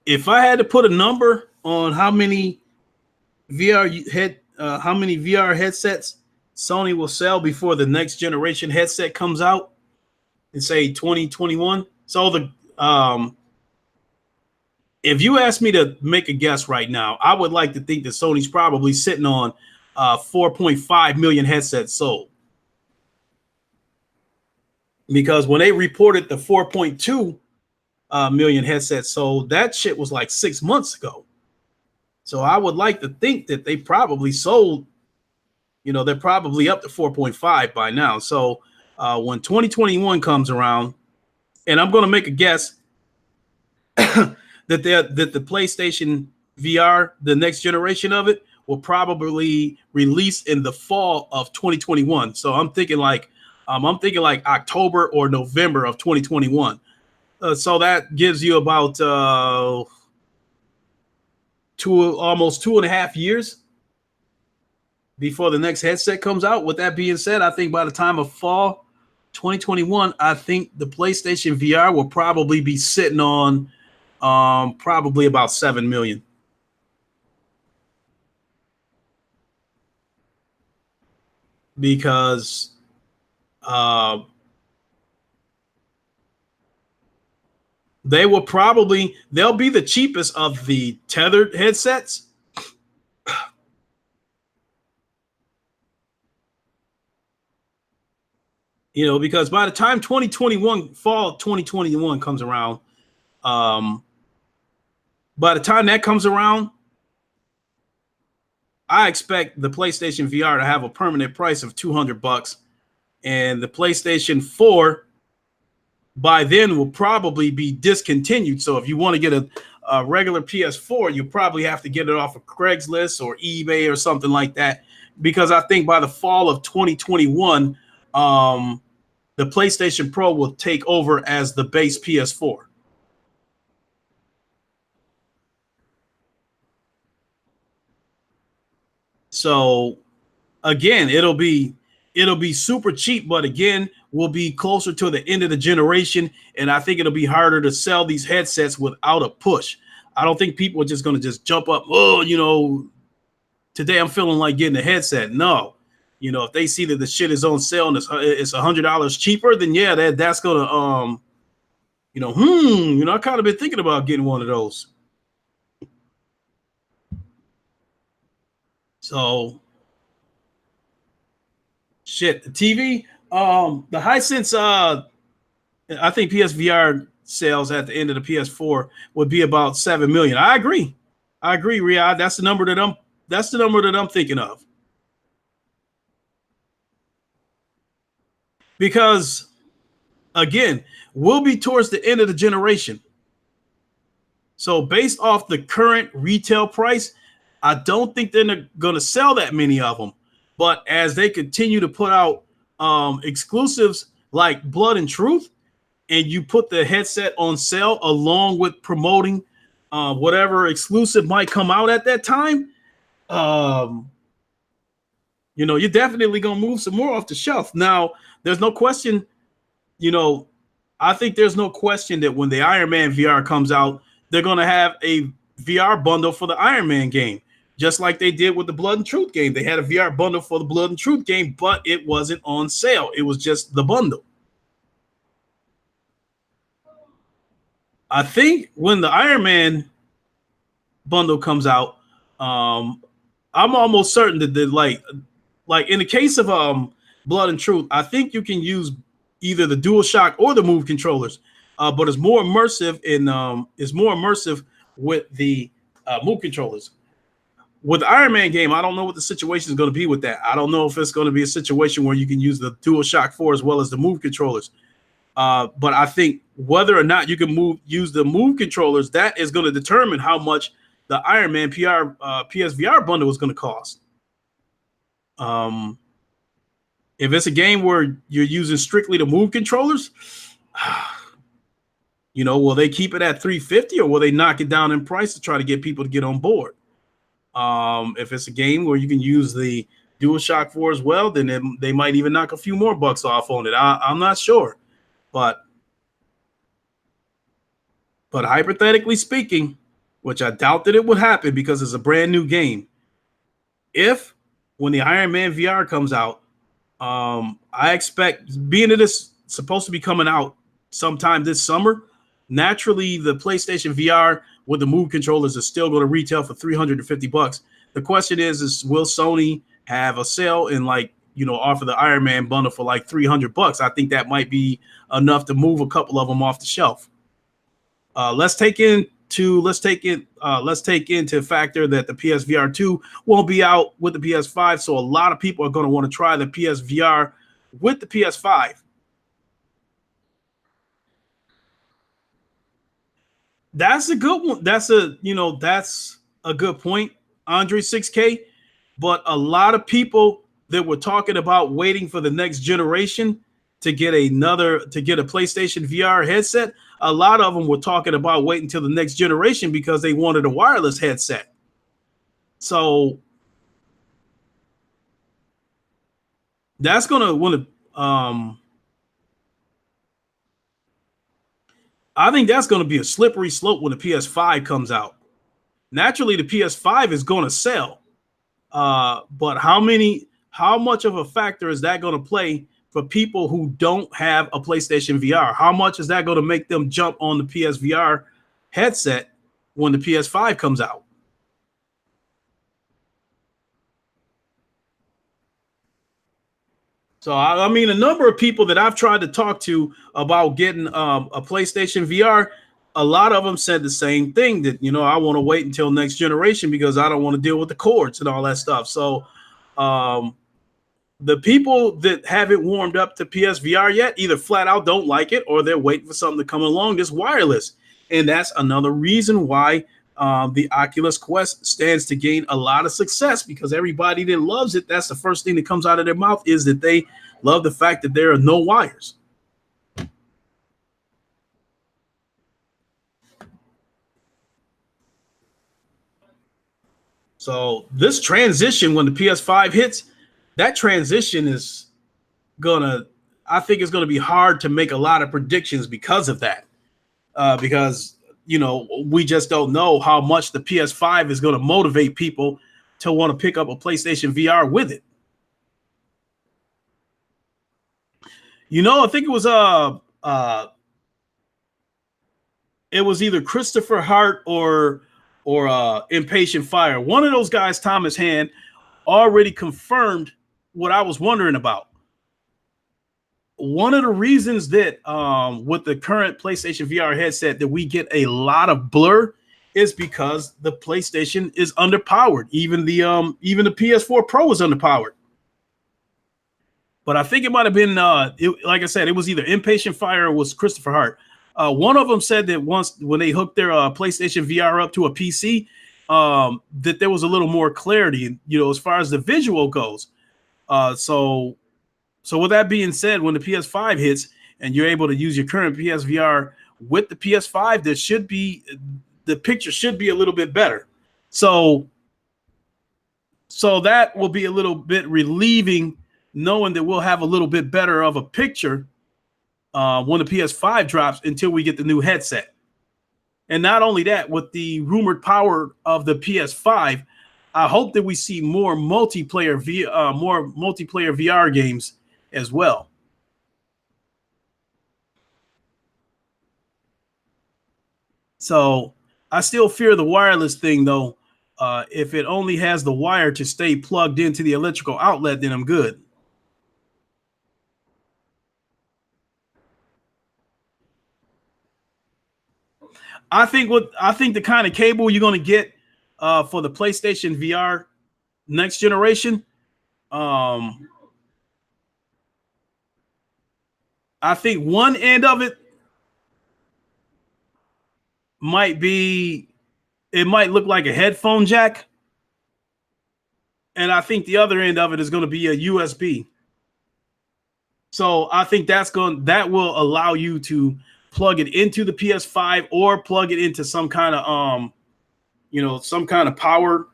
if I had to put a number on how many VR headsets Sony will sell before the next generation headset comes out in say 2021. So if you ask me to make a guess right now, I would like to think that Sony's probably sitting on 4.5 million headsets sold. Because when they reported the 4.2 million headsets sold, that shit was like 6 months ago. So I would like to think that they probably sold, they're probably up to 4.5 by now. So when 2021 comes around, and I'm going to make a guess that the PlayStation VR, the next generation of it, will probably release in the fall of 2021. So I'm thinking like October or November of 2021. So that gives you about almost 2.5 years before the next headset comes out. With that being said, I think by the time of fall 2021, I think the PlayStation VR will probably be sitting on probably about 7 million. Because they'll be the cheapest of the tethered headsets. Because by the time fall 2021 comes around, by the time that comes around, I expect the PlayStation VR to have a permanent price of $200, and the PlayStation 4 by then will probably be discontinued. So if you want to get a regular PS4, you probably have to get it off of Craigslist or eBay or something like that, because I think by the fall of 2021, the PlayStation Pro will take over as the base PS4. So again, it'll be super cheap, but again, we'll be closer to the end of the generation, and I think it'll be harder to sell these headsets without a push. I don't think people are just going to just jump up, today I'm feeling like getting a headset. No. If they see that the shit is on sale and it's $100 cheaper, then yeah, that's gonna I kind of been thinking about getting one of those. So shit, the TV, the Hisense, I think PSVR sales at the end of the PS4 would be about 7 million. I agree, Riyadh. That's the number that I'm thinking of. Because again, we'll be towards the end of the generation. So based off the current retail price, I don't think they're going to sell that many of them. But as they continue to put out exclusives like Blood and Truth, and you put the headset on sale along with promoting whatever exclusive might come out at that time, You're definitely gonna move some more off the shelf. Now, there's no question. You know, I think there's no question that when the Iron Man VR comes out, they're gonna have a VR bundle for the Iron Man game, just like they did with the Blood and Truth game. They had a VR bundle for the Blood and Truth game, but it wasn't on sale. It was just the bundle. I think when the Iron Man bundle comes out, um, I'm almost certain that like in the case of Blood and Truth, I think you can use either the DualShock or the Move controllers, but it's more immersive with the Move controllers. With the Iron Man game, I don't know what the situation is going to be with that. I don't know if it's going to be a situation where you can use the DualShock 4 as well as the Move controllers. But I think whether or not you can use the Move controllers, that is going to determine how much the Iron Man PSVR bundle is going to cost. If it's a game where you're using strictly the Move controllers, will they keep it at $350 or will they knock it down in price to try to get people to get on board? If it's a game where you can use the DualShock 4 as well, then they might even knock a few more bucks off on it. I'm not sure, but hypothetically speaking, which I doubt that it would happen because it's a brand new game. If when the Iron Man VR comes out, I expect, being that it's supposed to be coming out sometime this summer, naturally the PlayStation VR with the Move controllers is still going to retail for $350. The question is will Sony have a sale and offer the Iron Man bundle for like $300? I think that might be enough to move a couple of them off the shelf. Let's take into factor that the PSVR 2 won't be out with the PS5, so a lot of people are going to want to try the PSVR with the PS5. That's a good one. That's a good point, Andre 6K. But a lot of people that were talking about waiting for the next generation to get a PlayStation VR headset, a lot of them were talking about waiting until the next generation because they wanted a wireless headset. So that's I think that's going to be a slippery slope when the PS5 comes out. Naturally, the PS5 is going to sell, but how much of a factor is that going to play for people who don't have a PlayStation VR? How much is that going to make them jump on the PSVR headset when the PS5 comes out? So, I mean, a number of people that I've tried to talk to about getting a PlayStation VR, a lot of them said the same thing, that, I want to wait until next generation because I don't want to deal with the cords and all that stuff. So the people that haven't warmed up to PSVR yet either flat out don't like it or they're waiting for something to come along that's wireless. And that's another reason why the Oculus Quest stands to gain a lot of success, because everybody that loves it, that's the first thing that comes out of their mouth, is that they love the fact that there are no wires. So this transition, when the PS5 hits, that transition is I think it's gonna be hard to make a lot of predictions because of that. Because we just don't know how much the PS5 is going to motivate people to want to pick up a PlayStation VR with it. I think it was either Christopher Hart or Impatient Fire. One of those guys, Thomas Hand, already confirmed what I was wondering about. One of the reasons that with the current PlayStation VR headset that we get a lot of blur is because the PlayStation is underpowered. Even the PS4 Pro is underpowered. But I think it might have been, like I said, it was either Impatient Fire or was Christopher Hart. One of them said that when they hooked their PlayStation VR up to a PC, that there was a little more clarity, as far as the visual goes. So with that being said, when the PS5 hits and you're able to use your current PSVR with the PS5, the picture should be a little bit better. So So that will be a little bit relieving, knowing that we'll have a little bit better of a picture when the PS5 drops until we get the new headset. And not only that, with the rumored power of the PS5, I hope that we see more multiplayer VR games as well. So I still fear the wireless thing, though. If it only has the wire to stay plugged into the electrical outlet, then I'm good. I think the kind of cable you're going to get for the PlayStation VR next generation, I think one end of it might look like a headphone jack, and I think the other end of it is going to be a USB. So I think that will allow you to plug it into the PS5 or plug it into some kind of some kind of power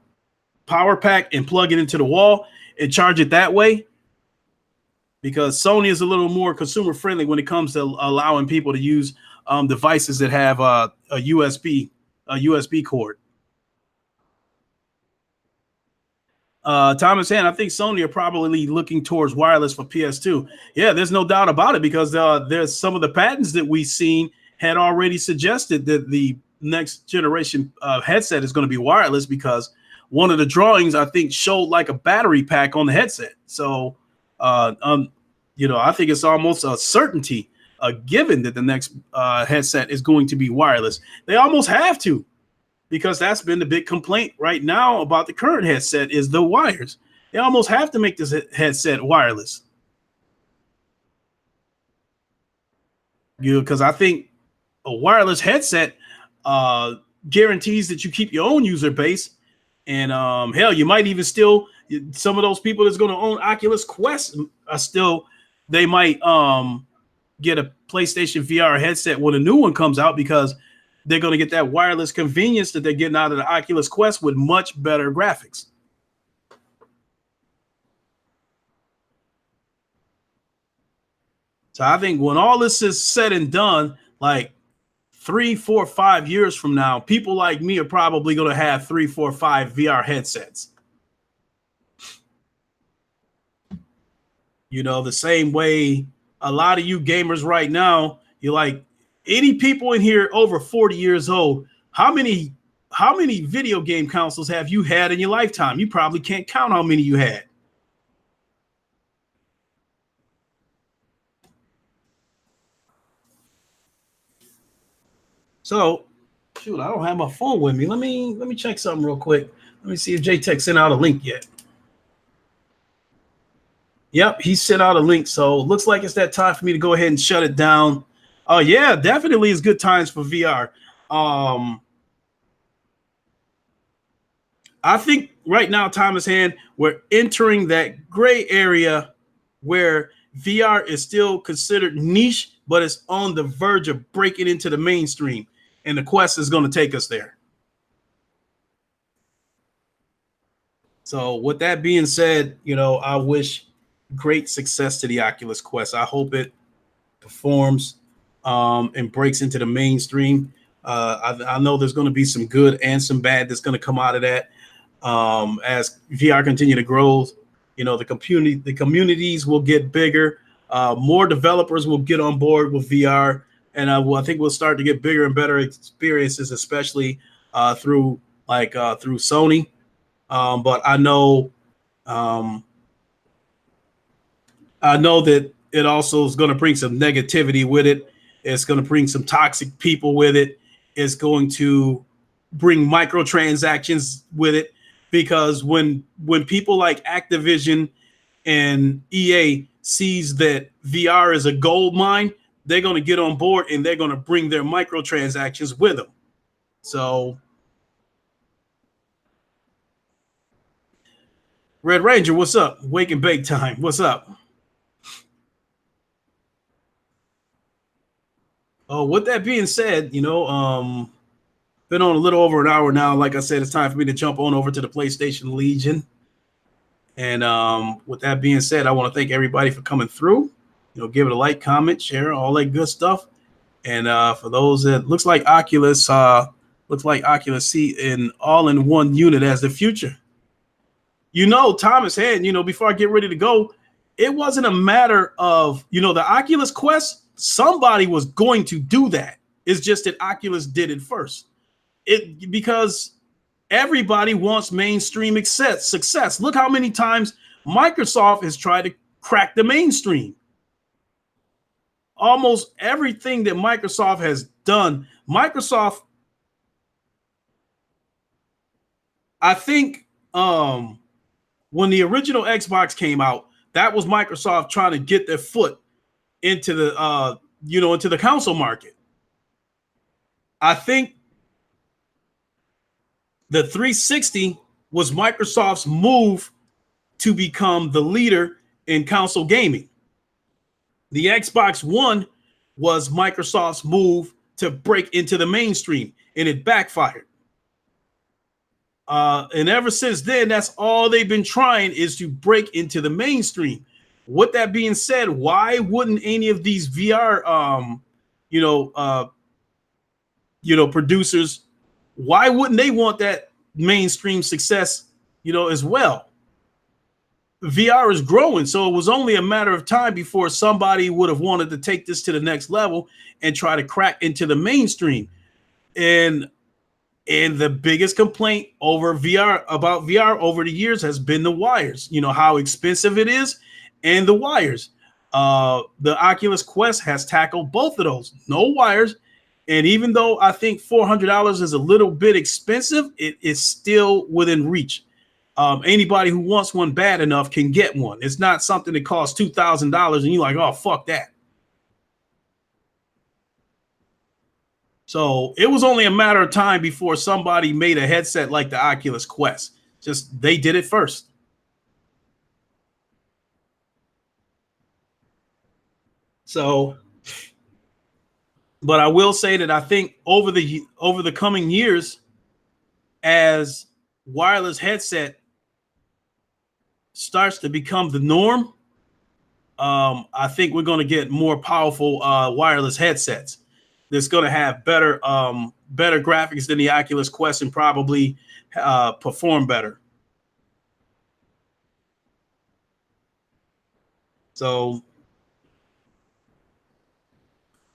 pack and plug it into the wall and charge it that way. Because Sony is a little more consumer friendly when it comes to allowing people to use devices that have a USB cord. Thomas Hand, I think Sony are probably looking towards wireless for PS2. Yeah, there's no doubt about it, because there's some of the patents that we've seen had already suggested that the next generation headset is going to be wireless, because one of the drawings, I think, showed like a battery pack on the headset. So, I think it's almost a certainty, given that the next headset is going to be wireless. They almost have to, because that's been the big complaint right now about the current headset is the wires. They almost have to make this headset wireless. Because I think a wireless headset guarantees that you keep your own user base. And hell, you might even still, some of those people that's going to own Oculus Quest they might get a PlayStation VR headset when a new one comes out, because they're going to get that wireless convenience that they're getting out of the Oculus Quest with much better graphics. So I think when all this is said and done, like 3, 4, 5 years from now, people like me are probably going to have 3, 4, 5 VR headsets. The same way a lot of you gamers right now, you're like, any people in here over 40 years old, how many video game consoles have you had in your lifetime? You probably can't count how many you had. So, shoot, I don't have my phone with me. Let me check something real quick. Let me see if JTech sent out a link yet. Yep, he sent out a link. So looks like it's that time for me to go ahead and shut it down. Oh yeah, definitely is good times for VR. I think right now, Thomas Hand, we're entering that gray area where VR is still considered niche, but it's on the verge of breaking into the mainstream, and the Quest is going to take us there. So with that being said, I wish great success to the Oculus Quest. I hope it performs and breaks into the mainstream. I know there's going to be some good and some bad that's going to come out of that. As VR continue to grow, the communities will get bigger. More developers will get on board with VR, and I think we'll start to get bigger and better experiences, especially through Sony. But I know that it also is going to bring some negativity with it. It's going to bring some toxic people with it. It's going to bring microtransactions with it, because when people like Activision and EA sees that VR is a gold mine, they're going to get on board and they're going to bring their microtransactions with them. So, Red Ranger, what's up? Wake and bake time. What's up? Oh, with that being said, been on a little over an hour now. Like I said, it's time for me to jump on over to the PlayStation Legion. And with that being said, I want to thank everybody for coming through. Give it a like, comment, share, all that good stuff. And for those that looks like Oculus see in all-in-one unit as the future. Thomas Head, before I get ready to go, it wasn't a matter of, the Oculus Quest, somebody was going to do that. It's just that Oculus did it first. Because everybody wants mainstream success. Look how many times Microsoft has tried to crack the mainstream. Almost everything that Microsoft has done, I think when the original Xbox came out, that was Microsoft trying to get their foot into the into the console market. I think the 360 was Microsoft's move to become the leader in console gaming. The Xbox One was Microsoft's move to break into the mainstream, and it backfired. And ever since then, that's all they've been trying is to break into the mainstream. With that being said, why wouldn't any of these VR, producers, why wouldn't they want that mainstream success, as well? VR is growing, so it was only a matter of time before somebody would have wanted to take this to the next level and try to crack into the mainstream. And the biggest complaint about VR over the years has been the wires. How expensive it is, and the wires. The Oculus Quest has tackled both of those. No wires. And even though I think $400 is a little bit expensive, it is still within reach. Anybody who wants one bad enough can get one. It's not something that costs $2,000 and you're like, oh, fuck that. So it was only a matter of time before somebody made a headset like the Oculus Quest. Just they did it first. So, but I will say that I think over the coming years, as wireless headset starts to become the norm, I think we're going to get more powerful wireless headsets that's going to have better graphics than the Oculus Quest and probably perform better. So,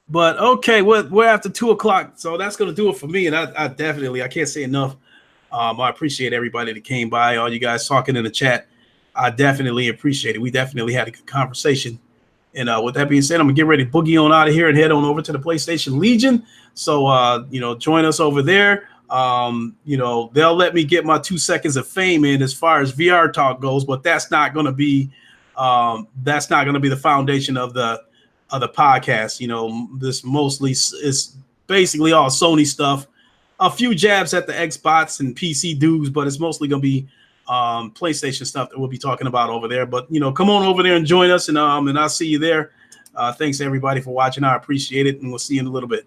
but okay, we're after 2:00, so that's going to do it for me. And I definitely, I can't say enough. I appreciate everybody that came by, all you guys talking in the chat. I definitely appreciate it. We definitely had a good conversation. And with that being said, I'm gonna get ready to boogie on out of here and head on over to the PlayStation Legion. So join us over there. They'll let me get my 2 seconds of fame in as far as VR talk goes, but that's not gonna be the foundation of the podcast. This mostly is basically all Sony stuff. A few jabs at the Xbox and PC dudes, but it's mostly gonna be PlayStation stuff that we'll be talking about over there. But come on over there and join us, and I'll see you there. Thanks everybody for watching. I appreciate it, and we'll see you in a little bit.